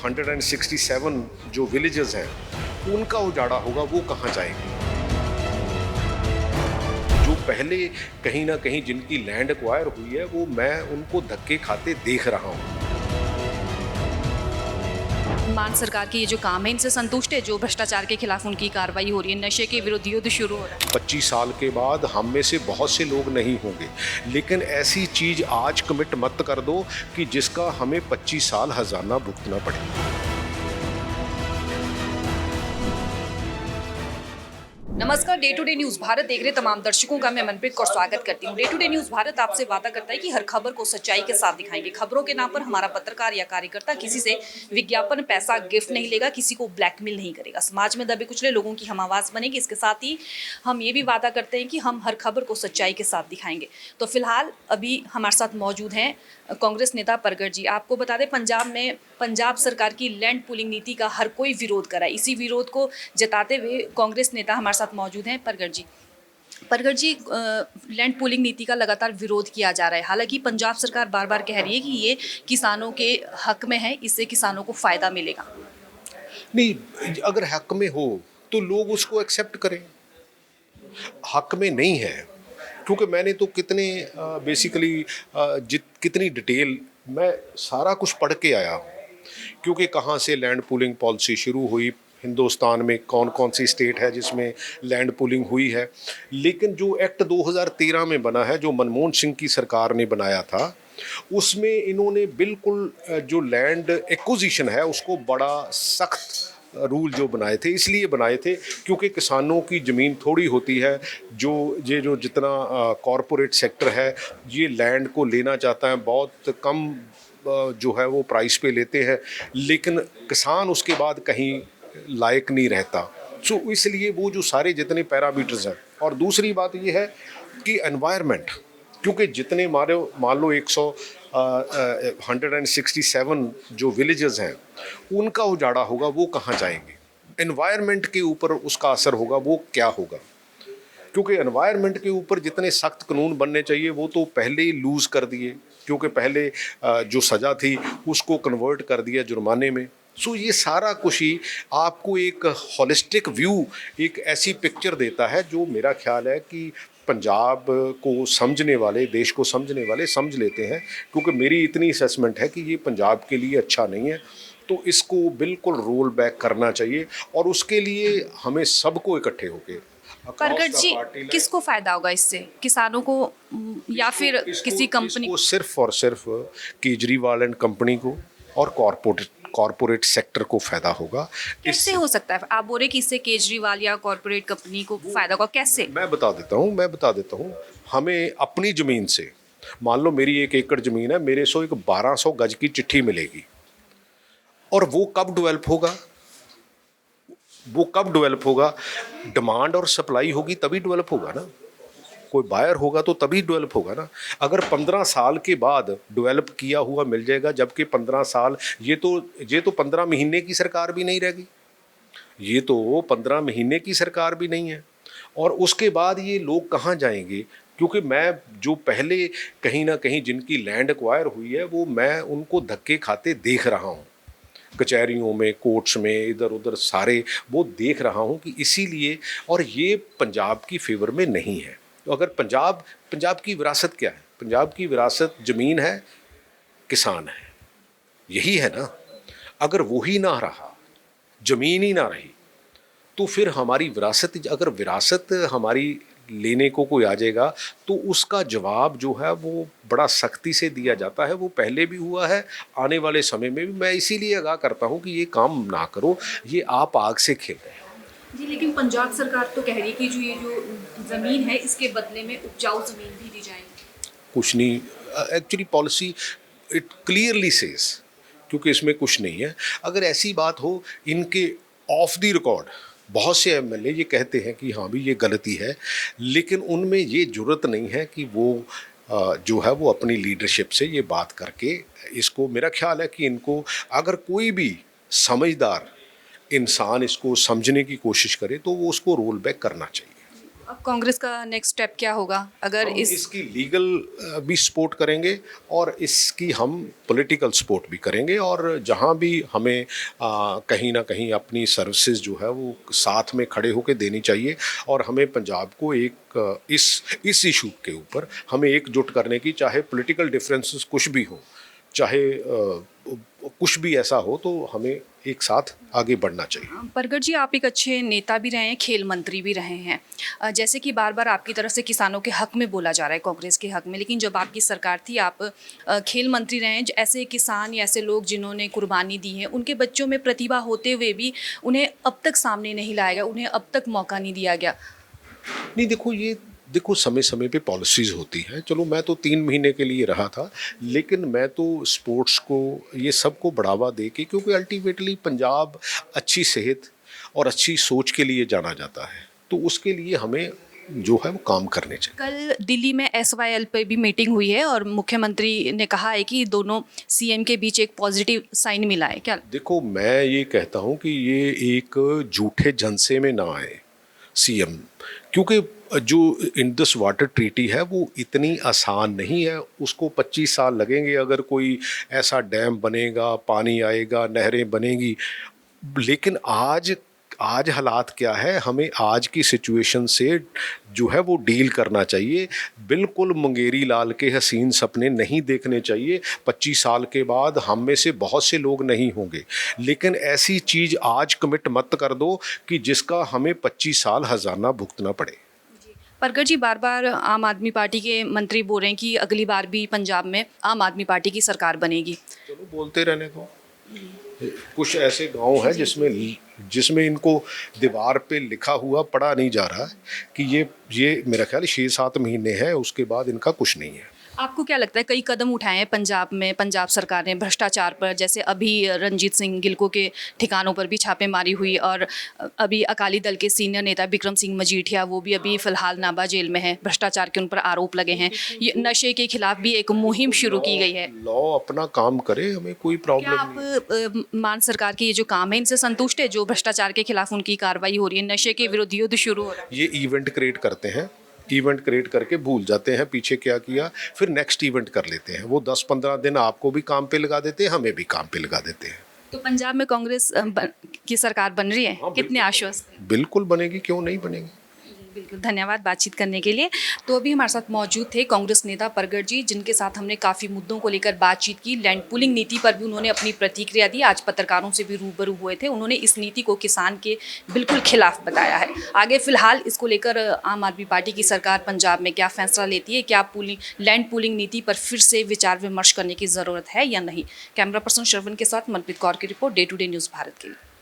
167 जो विलेजेस हैं उनका उजाड़ा होगा, वो कहाँ जाएंगे? जो पहले कहीं ना कहीं जिनकी लैंड एक्वायर हुई है, वो मैं उनको धक्के खाते देख रहा हूँ। मान सरकार की ये जो काम है, इनसे संतुष्ट है? जो भ्रष्टाचार के खिलाफ उनकी कार्रवाई हो रही है, नशे के विरुद्ध युद्ध शुरू हो रहा है। 25 साल के बाद हम में से बहुत से लोग नहीं होंगे, लेकिन ऐसी चीज आज कमिट मत कर दो कि जिसका हमें 25 साल हर्जाना भुगतना पड़े। नमस्कार, day to day news Bharat देख रहे तमाम दर्शकों का मैं मनप्रीत कौर स्वागत करती हूँ। Day to day news Bharat आपसे वादा करता है कि हर खबर को सच्चाई के साथ दिखाएंगे। खबरों के नाम पर हमारा पत्रकार या कार्यकर्ता किसी से विज्ञापन, पैसा, गिफ्ट नहीं लेगा, किसी को ब्लैकमेल नहीं करेगा। समाज में दबे कुचले लोगों की हम आवाज बनेगी। इसके साथ ही हम ये भी वादा करते हैं कि हम हर खबर को सच्चाई के साथ दिखाएंगे। तो फिलहाल अभी हमारे साथ मौजूद हैं कांग्रेस नेता परगट जी। आपको बता दें, पंजाब सरकार की लैंड पूलिंग नीति का हर कोई विरोध करा है। इसी विरोध को जताते हुए कांग्रेस नेता हमारे साथ मौजूद हैं परगट जी, लैंड पूलिंग नीति का लगातार विरोध किया जा रहा है। हालांकि पंजाब सरकार बार बार कह रही है कि ये किसानों के हक में है, इससे किसानों को फायदा मिलेगा। नहीं, अगर हक में हो तो लोग उसको एक्सेप्ट करें। हक में नहीं है, क्योंकि मैंने तो कितने बेसिकली कितनी डिटेल मैं सारा कुछ पढ़ के आया हूँ, क्योंकि कहाँ से लैंड पूलिंग पॉलिसी शुरू हुई, हिंदुस्तान में कौन कौन सी स्टेट है जिसमें लैंड पूलिंग हुई है। लेकिन जो एक्ट 2013 में बना है, जो मनमोहन सिंह की सरकार ने बनाया था, उसमें इन्होंने बिल्कुल जो लैंड एक्विजिशन है उसको बड़ा सख्त रूल जो बनाए थे, इसलिए बनाए थे क्योंकि किसानों की ज़मीन थोड़ी होती है। जो जितना कॉरपोरेट सेक्टर है ये लैंड को लेना चाहता है, बहुत कम जो है वो प्राइस पे लेते हैं, लेकिन किसान उसके बाद कहीं लायक नहीं रहता। सो इसलिए वो जो सारे जितने पैरामीटर्स हैं, और दूसरी बात ये है कि एनवायरनमेंट, क्योंकि जितने मान लो 167 जो विलेजेस हैं उनका उजाड़ा होगा, वो कहाँ जाएंगे? एनवायरनमेंट के ऊपर उसका असर होगा, वो क्या होगा? क्योंकि एनवायरनमेंट के ऊपर जितने सख्त कानून बनने चाहिए वो तो पहले ही लूज़ कर दिए, क्योंकि पहले जो सज़ा थी उसको कन्वर्ट कर दिया जुर्माने में। सो ये सारा कुछ ही आपको एक हॉलिस्टिक व्यू, एक ऐसी पिक्चर देता है जो मेरा ख्याल है कि पंजाब को समझने वाले, देश को समझने वाले समझ लेते हैं। क्योंकि मेरी इतनी असेसमेंट है कि ये पंजाब के लिए अच्छा नहीं है, तो इसको बिल्कुल रोल बैक करना चाहिए, और उसके लिए हमें सबको इकट्ठे होकर। परगट जी, किसको फायदा होगा इससे? किसानों को या फिर किसी कंपनी को? सिर्फ और सिर्फ केजरीवाल एंड कंपनी को और कॉरपोरेट सेक्टर को फायदा होगा। कैसे हो सकता है? आप बोल रहे कि इससे केजरीवाल या कॉरपोरेट कंपनी को फायदा होगा, कैसे? मैं बता देता हूँ। हमें अपनी ज़मीन से, मान लो मेरी 1 एकड़ ज़मीन है, मेरे से एक 1200 गज की चिट्ठी मिलेगी, और वो कब डेवलप होगा? डिमांड और सप्लाई होगी तभी डेवलप होगा ना। कोई बायर होगा तो तभी डेवलप होगा ना। अगर 15 साल के बाद डेवलप किया हुआ मिल जाएगा, जबकि 15 साल ये तो 15 महीने की सरकार भी नहीं रहेगी, ये तो 15 महीने की सरकार भी नहीं है। और उसके बाद ये लोग कहाँ जाएंगे? क्योंकि मैं जो पहले कहीं ना कहीं जिनकी लैंड एक्वायर हुई है, वो मैं उनको धक्के खाते देख रहा हूँ, कचहरियों में, कोर्ट्स में, इधर उधर सारे वो देख रहा हूँ कि इसीलिए। और ये पंजाब की फेवर में नहीं है। तो अगर पंजाब की विरासत क्या है? पंजाब की विरासत ज़मीन है, किसान है, यही है ना। अगर वही ना रहा, ज़मीन ही ना रही, तो फिर हमारी विरासत, अगर विरासत हमारी लेने को कोई आ जाएगा तो उसका जवाब जो है वो बड़ा सख्ती से दिया जाता है। वो पहले भी हुआ है, आने वाले समय में भी। मैं इसीलिए आगाह करता हूँ कि ये काम ना करो, ये आप आग से खेल रहे हैं। जी, लेकिन पंजाब सरकार तो कह रही है कि जो ज़मीन है इसके बदले में उपजाऊ ज़मीन भी दी जाएगी। कुछ नहीं, actually policy it clearly says, क्योंकि इसमें कुछ नहीं है। अगर ऐसी बात हो, इनके ऑफ द रिकॉर्ड बहुत से एमएलए ये कहते हैं कि हाँ भी ये गलती है, लेकिन उनमें ये जुर्रत नहीं है कि वो जो है वो अपनी लीडरशिप से ये बात करके इसको, मेरा ख्याल है कि इनको, अगर कोई भी समझदार इंसान इसको समझने की कोशिश करे तो वो उसको रोल बैक करना चाहिए। अब कांग्रेस का नेक्स्ट स्टेप क्या होगा अगर हम इस इसकी लीगल भी सपोर्ट करेंगे और इसकी हम पॉलिटिकल सपोर्ट भी करेंगे, और जहां भी हमें कहीं ना कहीं अपनी सर्विसेज जो है वो साथ में खड़े होकर देनी चाहिए, और हमें पंजाब को एक इस इशू के ऊपर हमें एकजुट करने की, चाहे पॉलिटिकल डिफरेंसेस कुछ भी हो, चाहे कुछ भी ऐसा हो, तो हमें एक साथ आगे बढ़ना चाहिए। परगट जी, आप एक अच्छे नेता भी रहे हैं, खेल मंत्री भी रहे हैं। जैसे कि बार बार आपकी तरफ से किसानों के हक में बोला जा रहा है, कांग्रेस के हक में, लेकिन जब आपकी सरकार थी आप खेल मंत्री रहे हैं। ऐसे किसान या ऐसे लोग जिन्होंने कुर्बानी दी है, उनके बच्चों में प्रतिभा होते हुए भी उन्हें अब तक सामने नहीं लाया गया, उन्हें अब तक मौका नहीं दिया गया। नहीं, देखो समय समय पे पॉलिसीज़ होती हैं। चलो, मैं तो 3 महीने के लिए रहा था, लेकिन मैं तो स्पोर्ट्स को, ये सब को बढ़ावा दे के, क्योंकि अल्टीमेटली पंजाब अच्छी सेहत और अच्छी सोच के लिए जाना जाता है, तो उसके लिए हमें जो है वो काम करने चाहिए। कल दिल्ली में SYL पे भी मीटिंग हुई है और मुख्यमंत्री ने कहा है कि दोनों CM के बीच एक पॉजिटिव साइन मिला है। क्या देखो, मैं ये कहता हूँ कि ये एक झूठे झंसे में ना आए सीएम, क्योंकि जो इंडस वाटर ट्रीटी है वो इतनी आसान नहीं है। उसको 25 साल लगेंगे। अगर कोई ऐसा डैम बनेगा, पानी आएगा, नहरें बनेंगी, लेकिन आज हालात क्या है, हमें आज की सिचुएशन से जो है वो डील करना चाहिए। बिल्कुल मुंगेरी लाल के हसीन सपने नहीं देखने चाहिए। 25 साल के बाद हम में से बहुत से लोग नहीं होंगे, लेकिन ऐसी चीज़ आज कमिट मत कर दो कि जिसका हमें 25 साल हज़ाना भुगतना पड़े। परगट जी, बार बार आम आदमी पार्टी के मंत्री बोल रहे हैं कि अगली बार भी पंजाब में आम आदमी पार्टी की सरकार बनेगी। चलो, बोलते रहने दो। कुछ ऐसे गांव हैं जिसमें इनको दीवार पे लिखा हुआ पढ़ा नहीं जा रहा है कि ये मेरा ख्याल 6-7 महीने हैं, उसके बाद इनका कुछ नहीं है। आपको क्या लगता है, कई कदम उठाए हैं पंजाब में, पंजाब सरकार ने भ्रष्टाचार पर, जैसे अभी रणजीत सिंह गिलको के ठिकानों पर भी छापेमारी हुई, और अभी अकाली दल के सीनियर नेता बिक्रम सिंह मजीठिया, वो भी अभी फिलहाल नाभा जेल में है, भ्रष्टाचार के उन पर आरोप लगे हैं। ये नशे के खिलाफ भी एक मुहिम शुरू की गई है। लॉ अपना काम करे, हमें कोई क्या प्रॉब्लम आप नहीं। मान सरकार की ये जो काम है, इनसे संतुष्ट है, जो भ्रष्टाचार के खिलाफ उनकी कार्रवाई हो रही है, नशे के विरुद्ध युद्ध शुरू हो रहा है? ये इवेंट क्रिएट करते हैं, इवेंट क्रिएट करके भूल जाते हैं पीछे क्या किया, फिर नेक्स्ट इवेंट कर लेते हैं। वो 10-15 दिन आपको भी काम पे लगा देते हैं, हमें भी काम पे लगा देते हैं। तो पंजाब में कांग्रेस की सरकार बन रही है, कितने आश्वस्त हैं? बिल्कुल बनेगी, क्यों नहीं बनेगी। बिल्कुल, धन्यवाद बातचीत करने के लिए। तो अभी हमारे साथ मौजूद थे कांग्रेस नेता परगट जी, जिनके साथ हमने काफ़ी मुद्दों को लेकर बातचीत की। लैंड पूलिंग नीति पर भी उन्होंने अपनी प्रतिक्रिया दी। आज पत्रकारों से भी रूबरू हुए थे, उन्होंने इस नीति को किसान के बिल्कुल खिलाफ बताया है। आगे फिलहाल इसको लेकर आम आदमी पार्टी की सरकार पंजाब में क्या फैसला लेती है, क्या लैंड पूलिंग नीति पर फिर से विचार विमर्श करने की ज़रूरत है या नहीं। कैमरा पर्सन श्रवण के साथ मनप्रीत कौर की report, day to day news Bharat के लिए।